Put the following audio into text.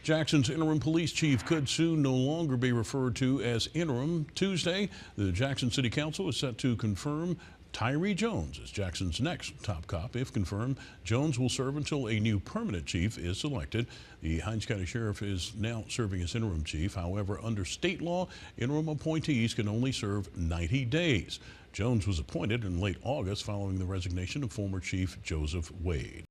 Jackson's interim police chief could soon no longer be referred to as interim. Tuesday, the Jackson City Council is set to confirm Tyree Jones as Jackson's next top cop. If confirmed, Jones will serve until a new permanent chief is selected. The Hinds County Sheriff is now serving as interim chief. However, under state law, interim appointees can only serve 90 days. Jones was appointed in late August following the resignation of former Chief Joseph Wade.